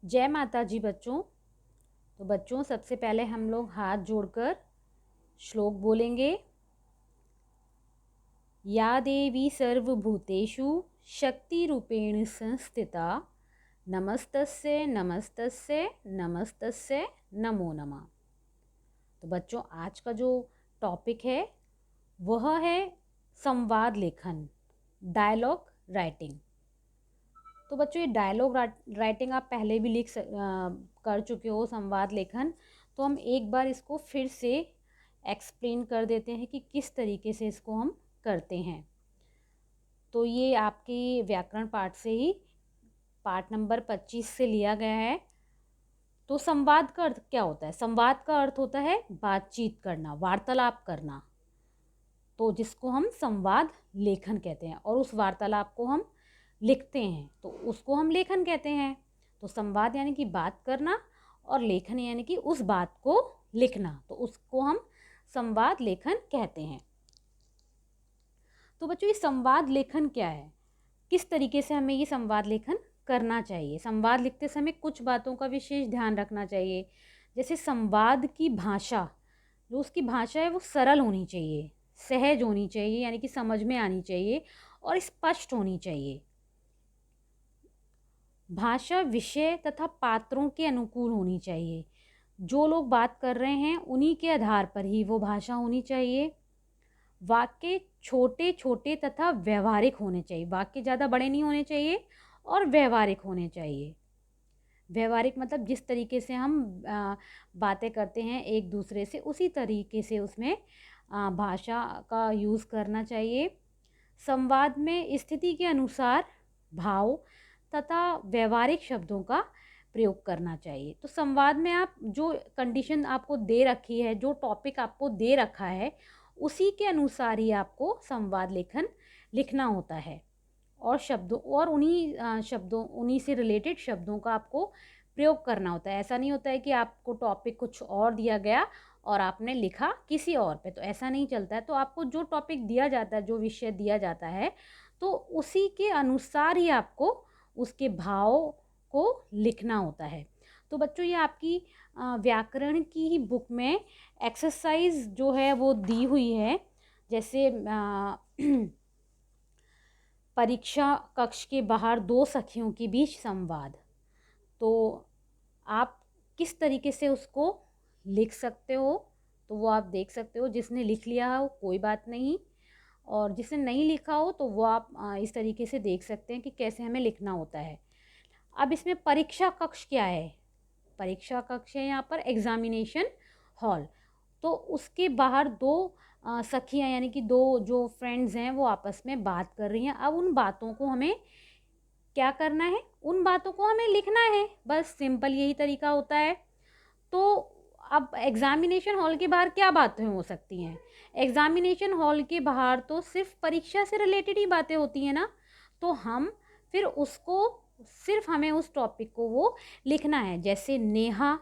जय माता जी बच्चों। तो बच्चों सबसे पहले हम लोग हाथ जोड़कर श्लोक बोलेंगे। या देवी सर्वभूतेषु शक्ति रूपेण संस्थिता नमस्तस्यै नमस्तस्यै नमस्तस्यै नमो नमः। तो बच्चों आज का जो टॉपिक है वह है संवाद लेखन, डायलॉग राइटिंग। तो बच्चों ये डायलॉग राइटिंग आप पहले भी कर चुके हो, संवाद लेखन। तो हम एक बार इसको फिर से एक्सप्लेन कर देते हैं कि किस तरीके से इसको हम करते हैं। तो ये आपके व्याकरण पाठ से ही पाठ नंबर 25 से लिया गया है। तो संवाद का अर्थ क्या होता है? संवाद का अर्थ होता है बातचीत करना, वार्तालाप करना। तो जिसको हम संवाद लेखन कहते हैं, और उस वार्तालाप को हम लिखते हैं तो उसको हम लेखन कहते हैं। तो संवाद यानी कि बात करना, और लेखन यानी कि उस बात को लिखना, तो उसको हम संवाद लेखन कहते हैं। तो बच्चों ये संवाद लेखन क्या है, किस तरीके से हमें ये संवाद लेखन करना चाहिए? संवाद लिखते समय कुछ बातों का विशेष ध्यान रखना चाहिए। जैसे संवाद की भाषा, जो उसकी भाषा है वो सरल होनी चाहिए, सहज होनी चाहिए, यानी कि समझ में आनी चाहिए और स्पष्ट होनी चाहिए। भाषा विषय तथा पात्रों के अनुकूल होनी चाहिए। जो लोग बात कर रहे हैं उन्हीं के आधार पर ही वो भाषा होनी चाहिए। वाक्य छोटे छोटे तथा व्यवहारिक होने चाहिए। वाक्य ज़्यादा बड़े नहीं होने चाहिए और व्यवहारिक होने चाहिए। व्यवहारिक मतलब जिस तरीके से हम बातें करते हैं एक दूसरे से, उसी तरीके से उसमें भाषा का यूज़ करना चाहिए। संवाद में स्थिति के अनुसार भाव तथा व्यवहारिक शब्दों का प्रयोग करना चाहिए। तो संवाद में आप जो कंडीशन आपको दे रखी है, जो टॉपिक आपको दे रखा है, उसी के अनुसार ही आपको संवाद लेखन लिखना होता है। और शब्दों और उन्हीं से रिलेटेड शब्दों का आपको प्रयोग करना होता है। ऐसा नहीं होता है कि आपको टॉपिक कुछ और दिया गया और आपने लिखा किसी और पे, तो ऐसा नहीं चलता है। तो आपको जो टॉपिक दिया जाता है, जो विषय दिया जाता है, तो उसी के अनुसार ही आपको उसके भाव को लिखना होता है। तो बच्चों ये आपकी व्याकरण की ही बुक में एक्सरसाइज जो है वो दी हुई है। जैसे परीक्षा कक्ष के बाहर दो सखियों के बीच संवाद। तो आप किस तरीके से उसको लिख सकते हो, तो वो आप देख सकते हो। जिसने लिख लिया हो कोई बात नहीं, और जिसने नहीं लिखा हो तो वो आप इस तरीके से देख सकते हैं कि कैसे हमें लिखना होता है। अब इसमें परीक्षा कक्ष क्या है? परीक्षा कक्ष है यहाँ पर एग्जामिनेशन हॉल। तो उसके बाहर दो सखियाँ यानी कि दो जो फ्रेंड्स हैं वो आपस में बात कर रही हैं। अब उन बातों को हमें क्या करना है? उन बातों को हमें लिखना है, बस सिंपल यही तरीका होता है। तो अब एग्जामिनेशन हॉल के बाहर क्या बातें हो सकती हैं? एग्जामिनेशन हॉल के बाहर तो सिर्फ परीक्षा से रिलेटेड ही बातें होती हैं ना। तो हम फिर उसको सिर्फ हमें उस टॉपिक को वो लिखना है। जैसे नेहा,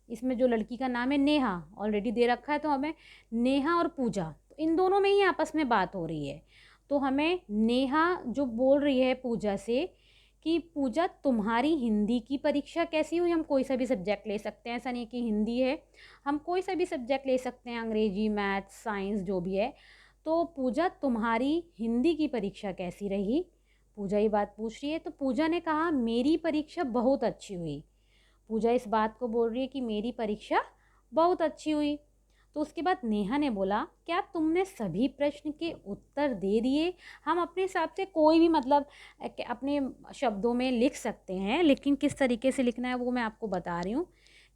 इसमें जो लड़की का नाम है नेहा ऑलरेडी दे रखा है, तो हमें नेहा और पूजा, तो इन दोनों में ही आपस में बात हो रही है। तो हमें नेहा जो बोल रही है पूजा से कि पूजा तुम्हारी हिंदी की परीक्षा कैसी हुई। हम कोई सा भी सब्जेक्ट ले सकते हैं, ऐसा नहीं कि हिंदी है, हम कोई सा भी सब्जेक्ट ले सकते हैं, अंग्रेजी, मैथ, साइंस, जो भी है। तो पूजा तुम्हारी हिंदी की परीक्षा कैसी रही? पूजा ये बात पूछ रही है। तो पूजा ने कहा मेरी परीक्षा बहुत अच्छी हुई। पूजा इस बात को बोल रही है कि मेरी परीक्षा बहुत अच्छी हुई। तो उसके बाद नेहा ने बोला क्या तुमने सभी प्रश्न के उत्तर दे दिए? हम अपने हिसाब से कोई भी मतलब अपने शब्दों में लिख सकते हैं, लेकिन किस तरीके से लिखना है वो मैं आपको बता रही हूँ।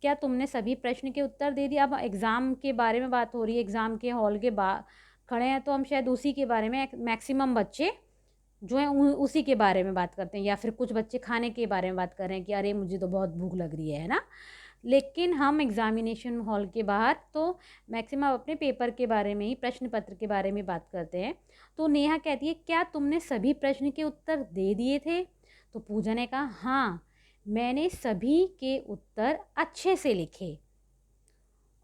क्या तुमने सभी प्रश्न के उत्तर दे दिए? अब एग्ज़ाम के बारे में बात हो रही है, एग्ज़ाम के हॉल के खड़े हैं, तो हम शायद उसी के बारे में, मैक्सिमम बच्चे जो हैं उसी के बारे में बात करते हैं, या फिर कुछ बच्चे खाने के बारे में बात कर रहे हैं कि अरे मुझे तो बहुत भूख लग रही है ना। लेकिन हम एग्ज़ामिनेशन हॉल के बाहर तो मैक्सिमम अपने पेपर के बारे में ही, प्रश्न पत्र के बारे में बात करते हैं। तो नेहा कहती है क्या तुमने सभी प्रश्न के उत्तर दे दिए थे? तो पूजा ने कहा हाँ, मैंने सभी के उत्तर अच्छे से लिखे।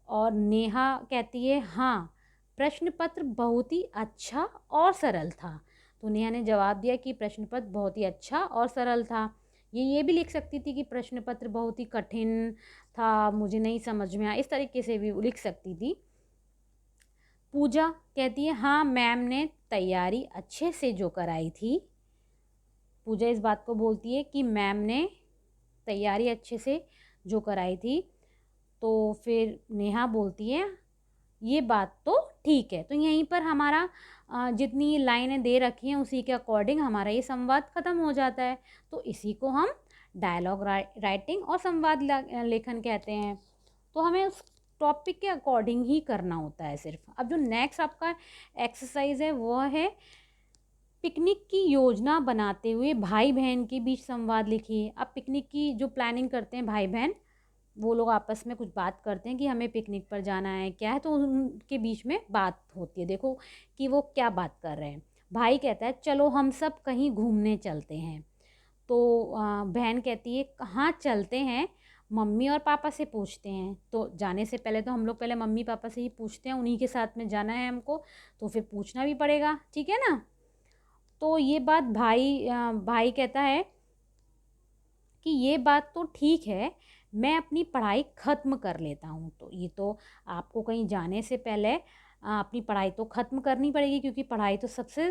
और नेहा कहती है हाँ, प्रश्न पत्र बहुत ही अच्छा और सरल था। तो नेहा ने जवाब दिया कि प्रश्न पत्र बहुत ही अच्छा और सरल था। ये भी लिख सकती थी कि प्रश्न पत्र बहुत ही कठिन था, मुझे नहीं समझ में आया, इस तरीके से भी लिख सकती थी। पूजा कहती है हाँ मैम ने तैयारी अच्छे से जो कराई थी। पूजा इस बात को बोलती है कि मैम ने तैयारी अच्छे से जो कराई थी। तो फिर नेहा बोलती है ये बात तो ठीक है। तो यहीं पर हमारा जितनी लाइनें दे रखी हैं उसी के अकॉर्डिंग हमारा ये संवाद ख़त्म हो जाता है। तो इसी को हम डायलॉग राइटिंग और संवाद लेखन कहते हैं। तो हमें उस टॉपिक के अकॉर्डिंग ही करना होता है सिर्फ। अब जो नेक्स्ट आपका एक्सरसाइज है वो है पिकनिक की योजना बनाते हुए भाई बहन के बीच संवाद लिखिए। अब पिकनिक की जो प्लानिंग करते हैं भाई बहन, वो लोग आपस में कुछ बात करते हैं कि हमें पिकनिक पर जाना है क्या है, तो उनके बीच में बात होती है। देखो कि वो क्या बात कर रहे हैं। भाई कहता है चलो हम सब कहीं घूमने चलते हैं। तो बहन कहती है कहाँ चलते हैं, मम्मी और पापा से पूछते हैं। तो जाने से पहले तो हम लोग पहले मम्मी पापा से ही पूछते हैं, उन्हीं के साथ में जाना है हमको, तो फिर पूछना भी पड़ेगा, ठीक है ना। तो ये बात भाई कहता है कि ये बात तो ठीक है, मैं अपनी पढ़ाई ख़त्म कर लेता हूँ। तो ये तो आपको कहीं जाने से पहले अपनी पढ़ाई तो ख़त्म करनी पड़ेगी, क्योंकि पढ़ाई तो सबसे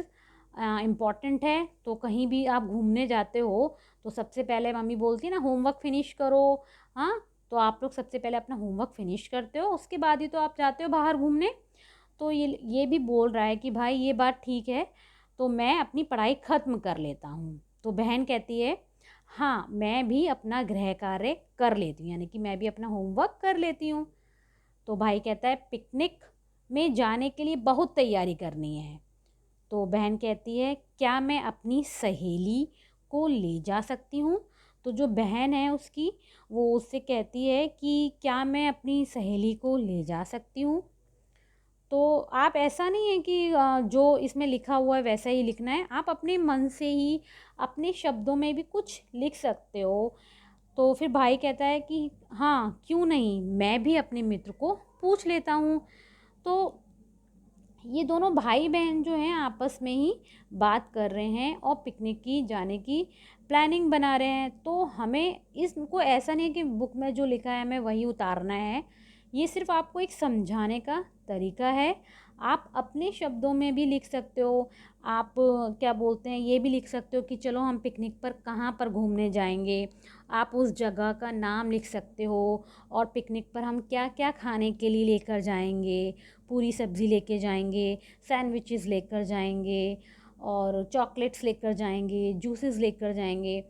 इम्पॉर्टेंट है। तो कहीं भी आप घूमने जाते हो तो सबसे पहले मम्मी बोलती है ना होमवर्क फिनिश करो। हाँ, तो आप लोग सबसे पहले अपना होमवर्क फिनिश करते हो, उसके बाद ही तो आप जाते हो बाहर घूमने। तो ये भी बोल रहा है कि भाई ये बात ठीक है, तो मैं अपनी पढ़ाई ख़त्म कर लेता हूँ। तो बहन कहती है हाँ मैं भी अपना गृह कार्य कर लेती हूँ, यानी कि मैं भी अपना होमवर्क कर लेती हूँ। तो भाई कहता है पिकनिक में जाने के लिए बहुत तैयारी करनी है। तो बहन कहती है क्या मैं अपनी सहेली को ले जा सकती हूँ। तो जो बहन है उसकी, वो उससे कहती है कि क्या मैं अपनी सहेली को ले जा सकती हूँ। तो आप ऐसा नहीं है कि जो इसमें लिखा हुआ है वैसा ही लिखना है, आप अपने मन से ही अपने शब्दों में भी कुछ लिख सकते हो। तो फिर भाई कहता है कि हाँ क्यों नहीं, मैं भी अपने मित्र को पूछ लेता हूँ। तो ये दोनों भाई बहन जो हैं आपस में ही बात कर रहे हैं और पिकनिक की जाने की प्लानिंग बना रहे हैं। तो हमें इसको ऐसा नहीं है कि बुक में जो लिखा है हमें वही उतारना है, ये सिर्फ आपको एक समझाने का तरीका है। आप अपने शब्दों में भी लिख सकते हो। आप क्या बोलते हैं ये भी लिख सकते हो कि चलो हम पिकनिक पर कहाँ पर घूमने जाएंगे, आप उस जगह का नाम लिख सकते हो और पिकनिक पर हम क्या क्या खाने के लिए लेकर जाएंगे। पूरी सब्ज़ी लेके जाएंगे, सैंडविचेस लेकर जाएंगे और चॉकलेट्स लेकर जाएंगे, जूसेस लेकर जाएंगे।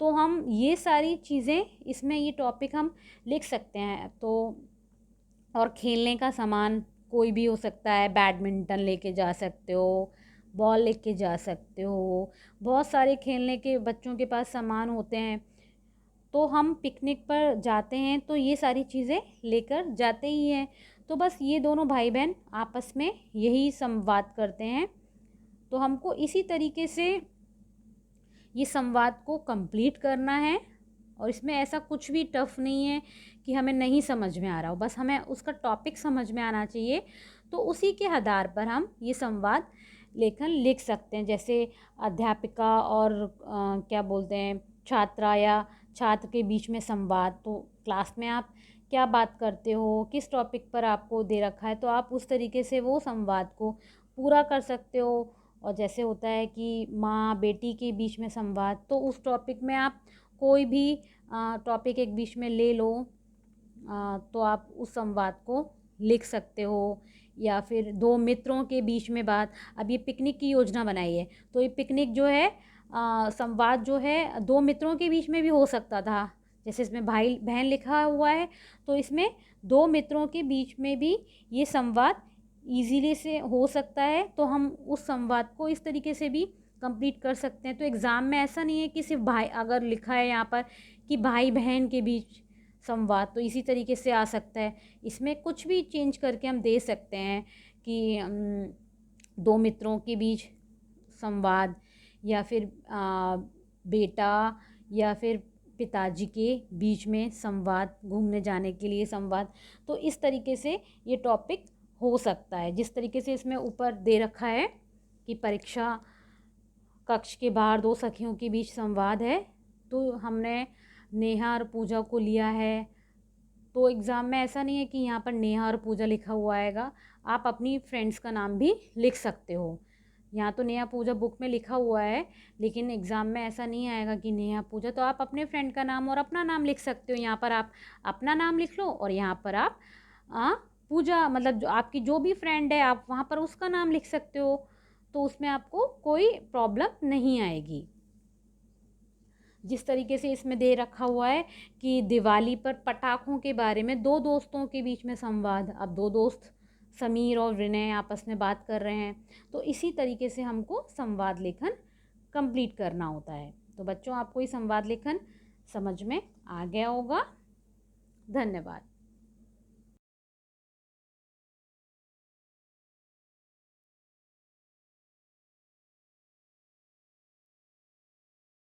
तो हम ये सारी चीज़ें इसमें ये टॉपिक हम लिख सकते हैं। तो और खेलने का सामान कोई भी हो सकता है, बैडमिंटन लेके जा सकते हो, बॉल लेके जा सकते हो, बहुत सारे खेलने के बच्चों के पास सामान होते हैं। तो हम पिकनिक पर जाते हैं तो ये सारी चीज़ें लेकर जाते ही हैं। तो बस ये दोनों भाई बहन आपस में यही संवाद करते हैं। तो हमको इसी तरीके से ये संवाद को कंप्लीट करना है, और इसमें ऐसा कुछ भी टफ नहीं है कि हमें नहीं समझ में आ रहा हो, बस हमें उसका टॉपिक समझ में आना चाहिए। तो उसी के आधार पर हम ये संवाद लेखन लिख सकते हैं। जैसे अध्यापिका और क्या बोलते हैं छात्रा या छात्र के बीच में संवाद, तो क्लास में आप क्या बात करते हो, किस टॉपिक पर आपको दे रखा है, तो आप उस तरीके से वो संवाद को पूरा कर सकते हो। और जैसे होता है कि माँ बेटी के बीच में संवाद, तो उस टॉपिक में आप कोई भी टॉपिक एक बीच में ले लो, तो आप उस संवाद को लिख सकते हो। या फिर दो मित्रों के बीच में बात, अब ये पिकनिक की योजना बनाई है तो ये पिकनिक जो है संवाद जो है दो मित्रों के बीच में भी हो सकता था। जैसे इसमें भाई बहन लिखा हुआ है तो इसमें दो मित्रों के बीच में भी ये संवाद ईजीली से हो सकता है। तो हम उस संवाद को इस तरीके से भी कंप्लीट कर सकते हैं। तो एग्ज़ाम में ऐसा नहीं है कि सिर्फ भाई, अगर लिखा है यहाँ पर कि भाई बहन के बीच संवाद, तो इसी तरीके से आ सकता है। इसमें कुछ भी चेंज करके हम दे सकते हैं कि दो मित्रों के बीच संवाद, या फिर बेटा या फिर पिताजी के बीच में संवाद, घूमने जाने के लिए संवाद। तो इस तरीके से ये टॉपिक हो सकता है। जिस तरीके से इसमें ऊपर दे रखा है कि परीक्षा कक्ष के बाहर दो सखियों के बीच संवाद है, तो हमने नेहा और पूजा को लिया है, तो एग्ज़ाम में ऐसा नहीं है कि यहाँ पर नेहा और पूजा लिखा हुआ आएगा, आप अपनी फ्रेंड्स का नाम भी लिख सकते हो। यहाँ तो नेहा पूजा बुक में लिखा हुआ है, लेकिन एग्ज़ाम में ऐसा नहीं आएगा कि नेहा पूजा, तो आप अपने फ्रेंड का नाम और अपना नाम लिख सकते हो। यहाँ पर आप अपना नाम लिख लो और यहाँ पर आप पूजा मतलब जो आपकी जो भी फ्रेंड है आप वहाँ पर उसका नाम लिख सकते हो, तो उसमें आपको कोई प्रॉब्लम नहीं आएगी। जिस तरीके से इसमें दे रखा हुआ है कि दिवाली पर पटाखों के बारे में दो दोस्तों के बीच में संवाद, अब दो दोस्त समीर और विनय आपस में बात कर रहे हैं, तो इसी तरीके से हमको संवाद लेखन कंप्लीट करना होता है। तो बच्चों, आपको ये संवाद लेखन समझ में आ गया होगा। धन्यवाद।